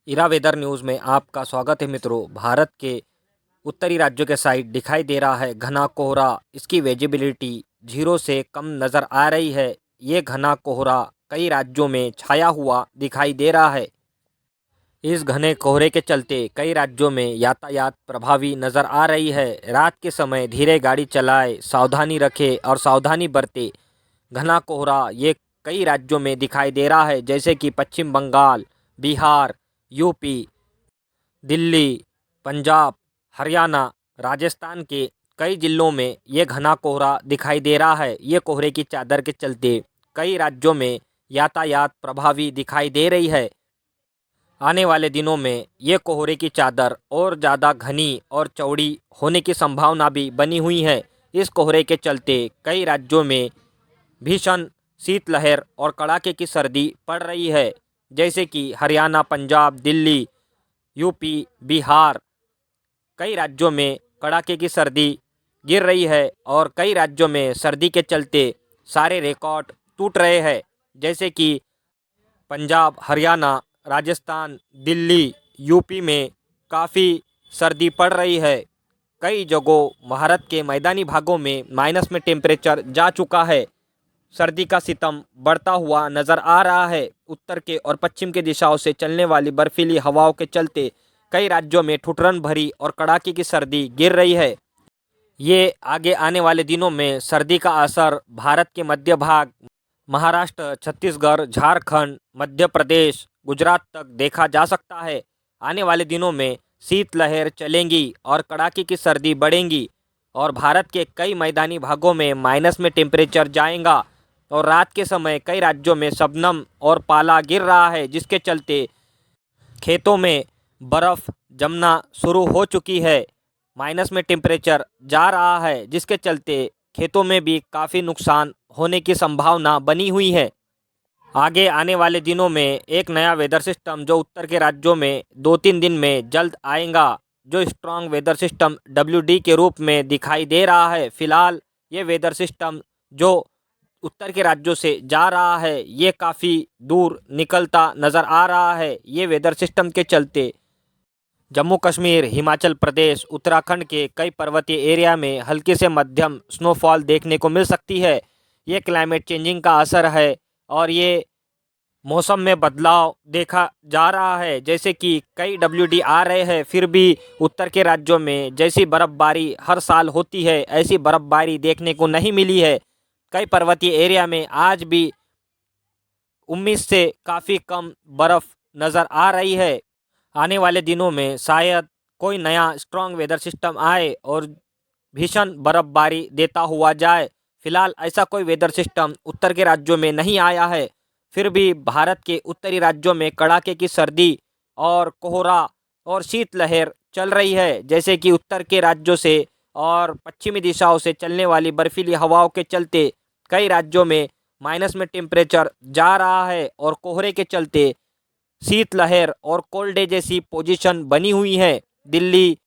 इरा weather news में आपका स्वागत है मित्रों। भारत के उत्तरी राज्यों के साइड दिखाई दे रहा है घना कोहरा। इसकी विजिबिलिटी 0 से कम नज़र आ रही है। ये घना कोहरा कई राज्यों में छाया हुआ दिखाई दे रहा है। इस घने कोहरे के चलते कई राज्यों में यातायात प्रभावी नज़र आ रही है। रात के समय धीरे गाड़ी चलाए, सावधानी रखें और सावधानी बरतें। घना कोहरा ये कई राज्यों में दिखाई दे रहा है, जैसे कि पश्चिम बंगाल, बिहार, यूपी, दिल्ली, पंजाब, हरियाणा, राजस्थान के कई जिलों में ये घना कोहरा दिखाई दे रहा है। ये कोहरे की चादर के चलते कई राज्यों में यातायात प्रभावी दिखाई दे रही है। आने वाले दिनों में ये कोहरे की चादर और ज़्यादा घनी और चौड़ी होने की संभावना भी बनी हुई है। इस कोहरे के चलते कई राज्यों में भीषण शीतलहर और कड़ाके की सर्दी पड़ रही है, जैसे कि हरियाणा, पंजाब, दिल्ली, यूपी, बिहार। कई राज्यों में कड़ाके की सर्दी गिर रही है और कई राज्यों में सर्दी के चलते सारे रिकॉर्ड टूट रहे हैं, जैसे कि पंजाब, हरियाणा, राजस्थान, दिल्ली, यूपी में काफ़ी सर्दी पड़ रही है। कई जगहों भारत के मैदानी भागों में माइनस में टेम्परेचर जा चुका है। सर्दी का सितम बढ़ता हुआ नज़र आ रहा है। उत्तर के और पश्चिम के दिशाओं से चलने वाली बर्फीली हवाओं के चलते कई राज्यों में ठुठुरन भरी और कड़ाके की सर्दी गिर रही है। ये आगे आने वाले दिनों में सर्दी का असर भारत के मध्य भाग, महाराष्ट्र, छत्तीसगढ़, झारखंड, मध्य प्रदेश, गुजरात तक देखा जा सकता है। आने वाले दिनों में शीतलहर चलेंगी और कड़ाके की सर्दी बढ़ेंगी और भारत के कई मैदानी भागों में माइनस में टेम्परेचर जाएगा और रात के समय कई राज्यों में शबनम और पाला गिर रहा है, जिसके चलते खेतों में बर्फ़ जमना शुरू हो चुकी है। माइनस में टेम्परेचर जा रहा है, जिसके चलते खेतों में भी काफ़ी नुकसान होने की संभावना बनी हुई है। आगे आने वाले दिनों में एक नया वेदर सिस्टम जो उत्तर के राज्यों में 2-3 दिन में जल्द आएगा, जो स्ट्रॉन्ग वेदर सिस्टम WD के रूप में दिखाई दे रहा है। फिलहाल ये वेदर सिस्टम जो उत्तर के राज्यों से जा रहा है, ये काफ़ी दूर निकलता नज़र आ रहा है। ये वेदर सिस्टम के चलते जम्मू कश्मीर, हिमाचल प्रदेश, उत्तराखंड के कई पर्वतीय एरिया में हल्की से मध्यम स्नोफॉल देखने को मिल सकती है। ये क्लाइमेट चेंजिंग का असर है और ये मौसम में बदलाव देखा जा रहा है, जैसे कि कई WD आ रहे हैं, फिर भी उत्तर के राज्यों में जैसी बर्फ़बारी हर साल होती है ऐसी बर्फ़बारी देखने को नहीं मिली है। कई पर्वतीय एरिया में आज भी उम्मीद से काफ़ी कम बर्फ़ नज़र आ रही है। आने वाले दिनों में शायद कोई नया स्ट्रॉन्ग वेदर सिस्टम आए और भीषण बर्फबारी देता हुआ जाए। फिलहाल ऐसा कोई वेदर सिस्टम उत्तर के राज्यों में नहीं आया है। फिर भी भारत के उत्तरी राज्यों में कड़ाके की सर्दी और कोहरा और शीतलहर चल रही है, जैसे कि उत्तर के राज्यों से और पश्चिमी दिशाओं से चलने वाली बर्फीली हवाओं के चलते कई राज्यों में माइनस में टेम्परेचर जा रहा है और कोहरे के चलते शीतलहर और कोल्ड डे जैसी पोजीशन बनी हुई है। दिल्ली,